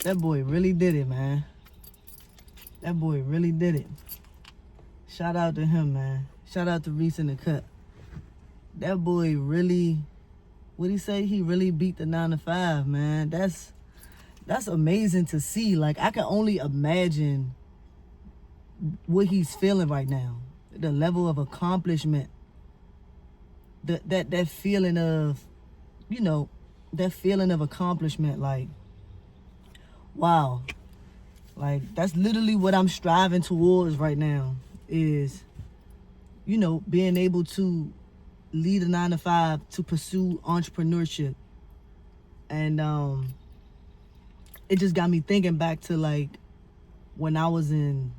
That boy really did it, man. That boy really did it. Shout out to him, man. Shout out to Reeceindacut. That boy really, what'd he say? He really beat the 9 to 5, man. That's amazing to see. Like, I can only imagine what he's feeling right now. The level of accomplishment. That feeling of, that feeling of accomplishment. Like, wow. Like, that's literally what I'm striving towards right now is, being able to lead a 9 to 5 to pursue entrepreneurship. And it just got me thinking back to, like, when I was in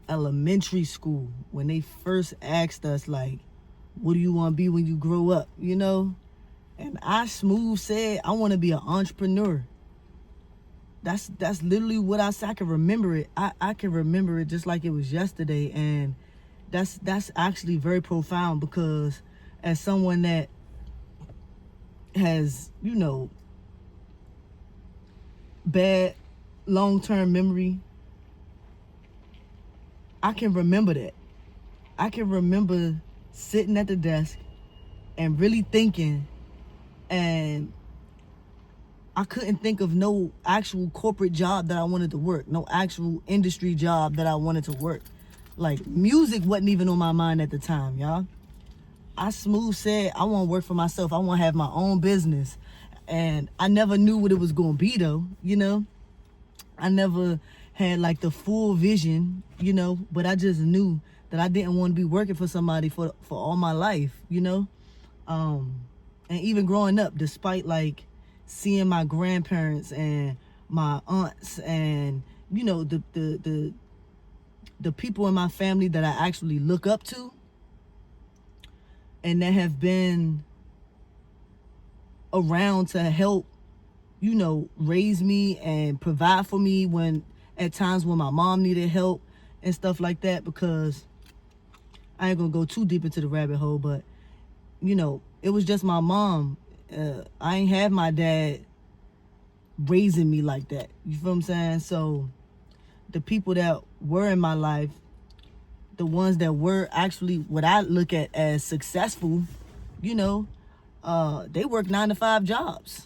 elementary school, when they first asked us, like, what do you want to be when you grow up, And I smooth said, I want to be an entrepreneur. That's literally what I said. I can remember it. I can remember it just like it was yesterday. And that's actually very profound because as someone that has, bad long-term memory, I can remember that. I can remember sitting at the desk and really thinking, and I couldn't think of no actual corporate job that I wanted to work, no actual industry job that I wanted to work. Like, music wasn't even on my mind at the time, y'all. I smooth said, I want to work for myself. I want to have my own business. And I never knew what it was going to be, though, I never had, like, the full vision, but I just knew that I didn't want to be working for somebody for all my life, And even growing up, despite, like, seeing my grandparents and my aunts and, the people in my family that I actually look up to and that have been around to help, raise me and provide for me when at times when my mom needed help and stuff like that, because I ain't gonna go too deep into the rabbit hole, but it was just my mom. I ain't have my dad raising me like that. You feel what I'm saying? So the people that were in my life, the ones that were actually what I look at as successful, they work 9 to 5 jobs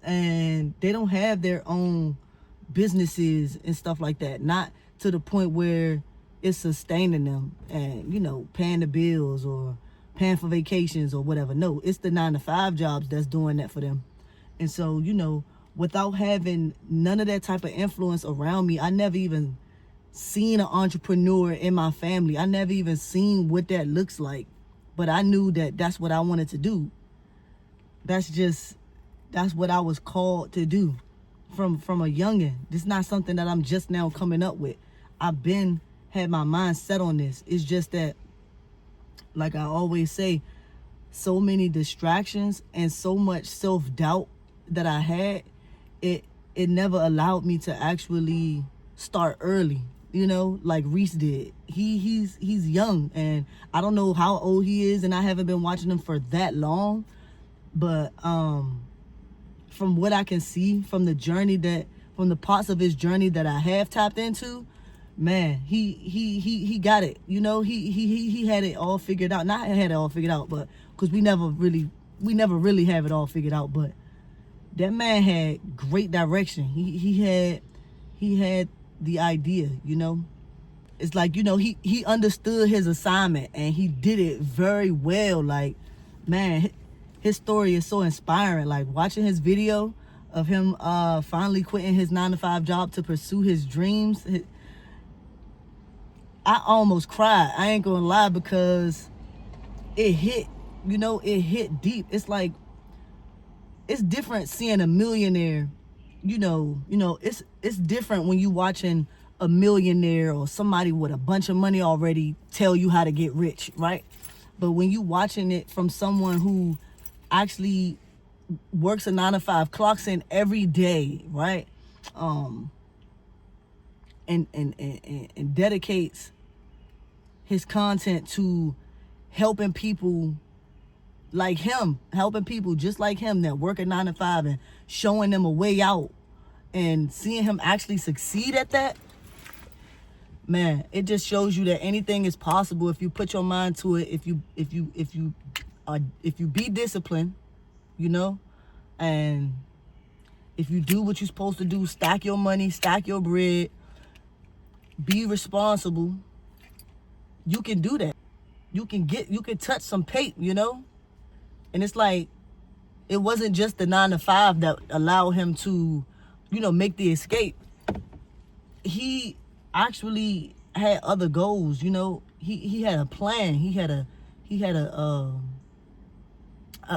and they don't have their own businesses and stuff like that. Not to the point where it's sustaining them and, paying the bills or paying for vacations or whatever. No, it's the 9 to 5 jobs that's doing that for them. And so, without having none of that type of influence around me, I never even seen an entrepreneur in my family. I never even seen what that looks like. But I knew that that's what I wanted to do. That's what I was called to do from a youngin'. This is not something that I'm just now coming up with. I've been had my mind set on this. It's just that, like I always say, so many distractions and so much self-doubt that I had, it never allowed me to actually start early, like Reese did. He's young, and I don't know how old he is, and I haven't been watching him for that long, but from what I can see from the parts of his journey that I have tapped into, man, he got it. He had it all figured out. Not had it all figured out, but because we never really have it all figured out. But that man had great direction. He had the idea. It's like, he understood his assignment and he did it very well. Like, man, his story is so inspiring. Like, watching his video of him finally quitting his 9 to 5 job to pursue his dreams, I almost cried. I ain't gonna lie, because it hit, it hit deep. It's like, it's different seeing a millionaire, it's different when you watching a millionaire or somebody with a bunch of money already tell you how to get rich, right? But when you watching it from someone who actually works a 9 to 5, clocks in every day, right? And dedicates his content to helping people like him, helping people just like him that work a 9 to 5 and showing them a way out and seeing him actually succeed at that, man, it just shows you that anything is possible if you put your mind to it. If you be disciplined, you know, and if you do what you're supposed to do, stack your money, stack your bread, be responsible, you can do that. You can touch some paper, you know? And it's like, it wasn't just the 9 to 5 that allowed him to, you know, make the escape. He actually had other goals, you know. He had a plan. He had a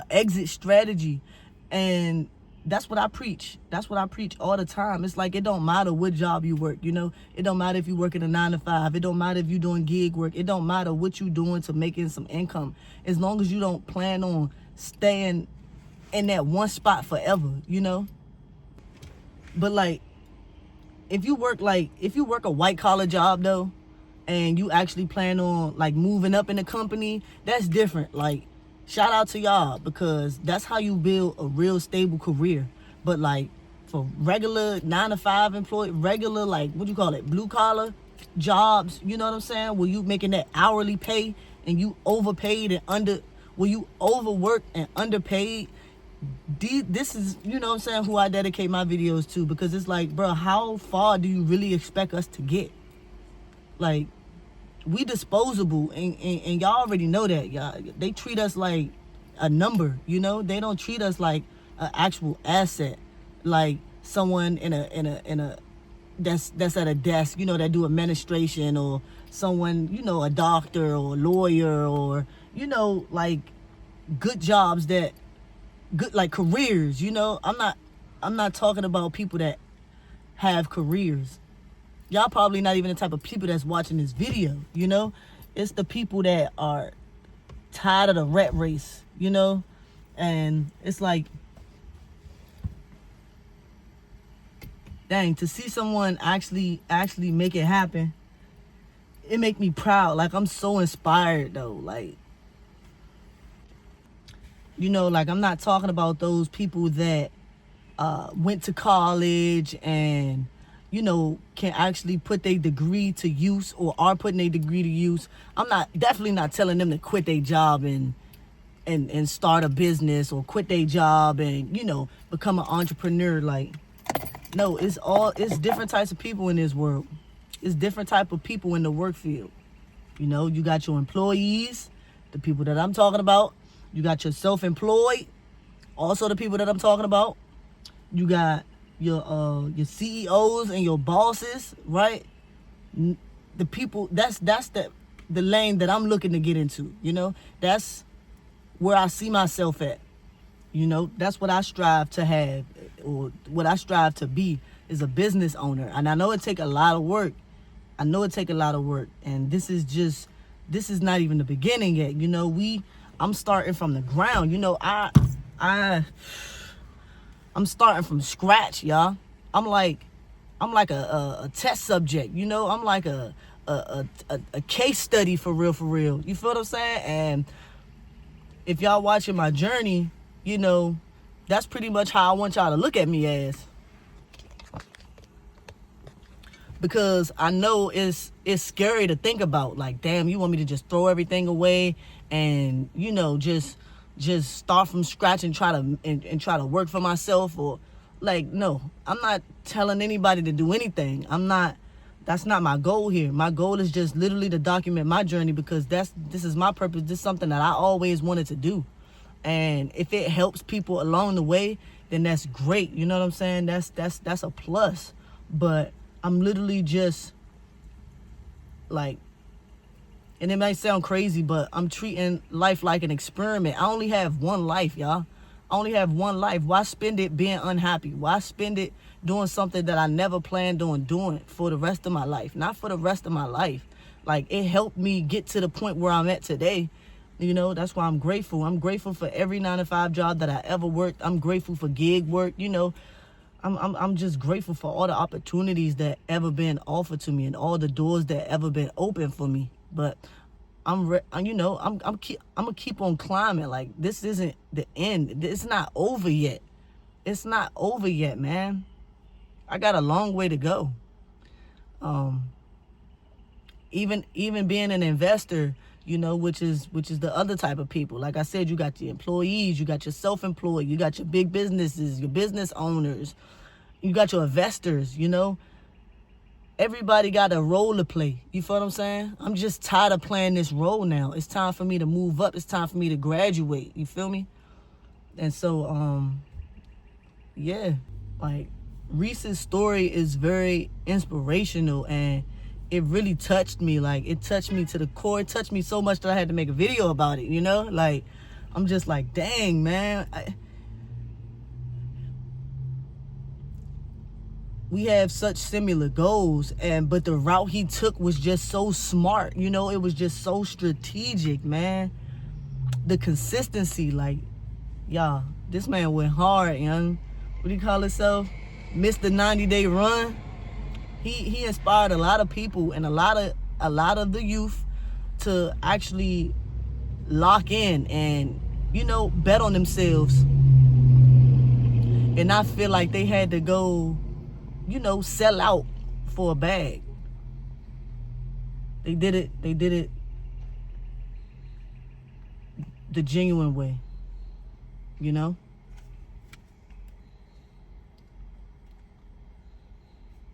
exit strategy. And that's what I preach. That's what I preach all the time. It's like, it don't matter what job you work, you know. It don't matter if you work in a 9 to 5. It don't matter if you're doing gig work. It don't matter what you doing to making some income. As long as you don't plan on staying in that one spot forever, you know. But like, if you work a white collar job though, and you actually plan on like moving up in the company, that's different. Like, shout out to y'all, because that's how you build a real stable career. But like, for regular 9 to 5 employee, regular, like, what do you call it, blue collar jobs, you know what I'm saying, where you making that hourly pay and you overpaid and where you overworked and underpaid, this is, you know what I'm saying, who I dedicate my videos to. Because it's like, bro, how far do you really expect us to get? Like, we disposable, and y'all already know that. Y'all, they treat us like a number, you know. They don't treat us like an actual asset, like someone in a that's at a desk, you know, that do administration, or someone, you know, a doctor or a lawyer, or, you know, like good jobs, that good, like careers, you know. I'm not talking about people that have careers. Y'all probably not even the type of people that's watching this video, you know. It's the people that are tired of the rat race, you know. And it's like, dang, to see someone actually make it happen, it make me proud. Like, I'm so inspired though. Like, you know, like, I'm not talking about those people that went to college and, you know, can actually put their degree to use, or are putting their degree to use. I'm definitely not telling them to quit their job and start a business, or quit their job and, you know, become an entrepreneur. Like, no, it's different types of people in this world. It's different type of people in the work field. You know, you got your employees, the people that I'm talking about. You got your self-employed, also the people that I'm talking about. You got your CEOs and your bosses, right? The people, that's the lane that I'm looking to get into, you know? That's where I see myself at. You know, that's what I strive to have, or what I strive to be, is a business owner. And I know it take a lot of work. And this is not even the beginning yet. You know, I'm starting from the ground. You know, I'm starting from scratch, y'all. I'm like a test subject, you know. I'm like a case study for real. You feel what I'm saying? And if y'all watching my journey, you know, that's pretty much how I want y'all to look at me as. Because I know it's scary to think about. Like, damn, you want me to just throw everything away and, you know, just start from scratch and try to work for myself? Or, like, no, I'm not telling anybody to do anything. That's not my goal here. My goal is just literally to document my journey, because this is my purpose. This is something that I always wanted to do. And if it helps people along the way, then that's great. You know what I'm saying? That's a plus. But I'm literally just like, and it might sound crazy, but I'm treating life like an experiment. I only have one life, y'all. I only have one life. Why spend it being unhappy? Why spend it doing something that I never planned on doing for the rest of my life? Not for the rest of my life. Like, it helped me get to the point where I'm at today. You know, that's why I'm grateful. I'm grateful for every 9 to 5 job that I ever worked. I'm grateful for gig work. You know, I'm just grateful for all the opportunities that ever been offered to me and all the doors that ever been open for me. But I'm gonna keep on climbing. Like, this isn't the end. It's not over yet. It's not over yet, man. I got a long way to go. Even being an investor, you know, which is the other type of people. Like I said, you got your employees, you got your self-employed, you got your big businesses, your business owners, you got your investors, you know. Everybody got a role to play. You feel what I'm saying? I'm just tired of playing this role now. It's time for me to move up. It's time for me to graduate. You feel me? And so, yeah, like Reese's story is very inspirational, and it really touched me. Like, it touched me to the core. It touched me so much that I had to make a video about it, you know? Like, I'm just like, dang, man. We have such similar goals, but the route he took was just so smart, you know? It was just so strategic, man. The consistency, like, y'all, this man went hard, young. What do you call himself? Missed the 90-day run. He inspired a lot of people and a lot of the youth to actually lock in and, you know, bet on themselves and not feel like they had to go, you know, sell out for a bag. They did it the genuine way, you know?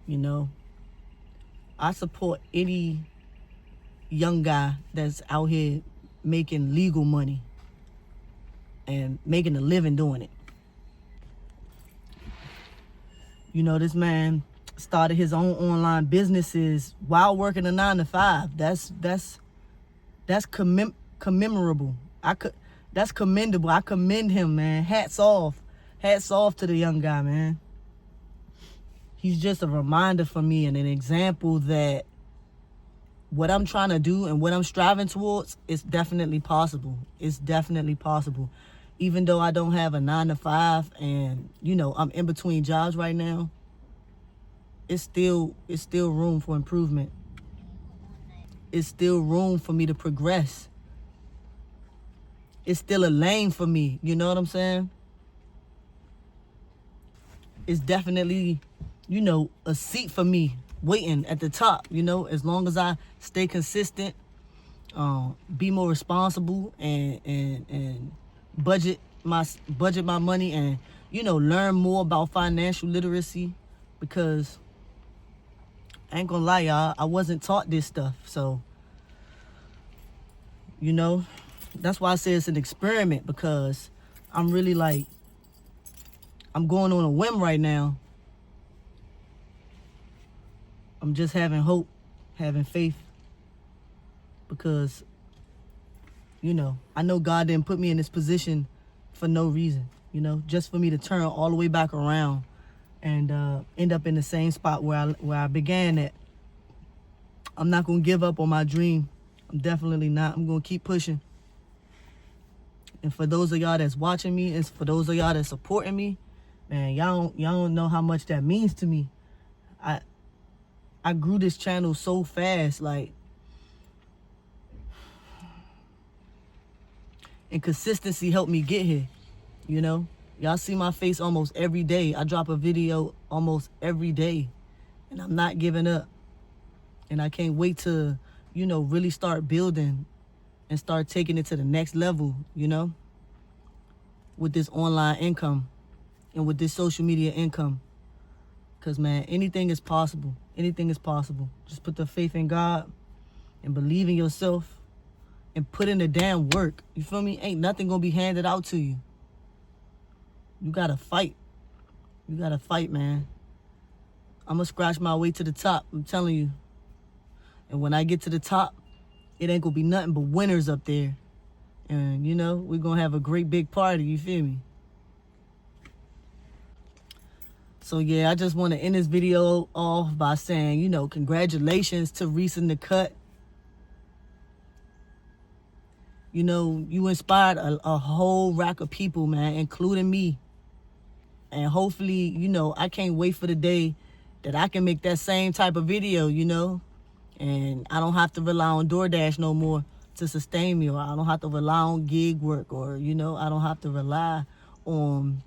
You know, I support any young guy that's out here making legal money and making a living doing it. You know, this man started his own online businesses while working a 9-to-5. That's commemorable. That's commendable. I commend him, man. Hats off to the young guy, man. He's just a reminder for me and an example that what I'm trying to do and what I'm striving towards is definitely possible. It's definitely possible. Even though I don't have a 9-to-5 and, you know, I'm in between jobs right now, it's still room for improvement. It's still room for me to progress. It's still a lane for me. You know what I'm saying? It's definitely, you know, a seat for me waiting at the top, you know, as long as I stay consistent, be more responsible and budget my money and, you know, learn more about financial literacy, because I ain't gonna lie, y'all, I wasn't taught this stuff. So, you know, that's why I say it's an experiment, because I'm really like, I'm going on a whim right now. I'm just having hope, having faith, because, you know, I know God didn't put me in this position for no reason, you know, just for me to turn all the way back around and end up in the same spot where I began at. I'm not going to give up on my dream. I'm definitely not. I'm going to keep pushing. And for those of y'all that's watching me, and for those of y'all that's supporting me, man, y'all don't know how much that means to me. I grew this channel so fast, like, and consistency helped me get here, you know? Y'all see my face almost every day. I drop a video almost every day, and I'm not giving up. And I can't wait to, you know, really start building and start taking it to the next level, you know, with this online income and with this social media income. Because, man, anything is possible. Anything is possible. Just put the faith in God and believe in yourself and put in the damn work. You feel me? Ain't nothing going to be handed out to you. You got to fight. You got to fight, man. I'm going to scratch my way to the top. I'm telling you. And when I get to the top, it ain't going to be nothing but winners up there. And, you know, we're going to have a great big party. You feel me? So, yeah, I just want to end this video off by saying, you know, congratulations to Reeceindacut. You know, you inspired a whole rack of people, man, including me. And hopefully, you know, I can't wait for the day that I can make that same type of video, you know. And I don't have to rely on DoorDash no more to sustain me, or I don't have to rely on gig work, or, you know, I don't have to rely on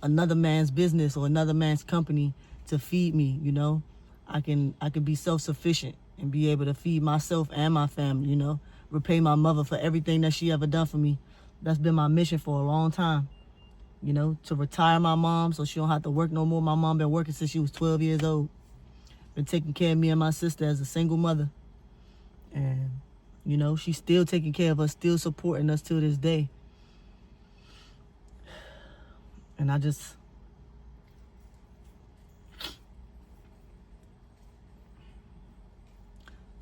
another man's business or another man's company to feed me, you know. I can be self-sufficient and be able to feed myself and my family, you know. Repay my mother for everything that she ever done for me. That's been my mission for a long time, you know, to retire my mom so she don't have to work no more. My mom been working since she was 12 years old. Been taking care of me and my sister as a single mother. And, you know, she's still taking care of us, still supporting us to this day. And I'm going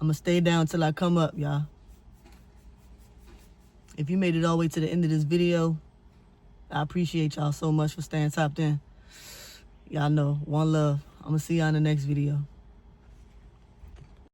to stay down till I come up, y'all. If you made it all the way to the end of this video, I appreciate y'all so much for staying tapped in. Y'all know, one love. I'm going to see y'all in the next video.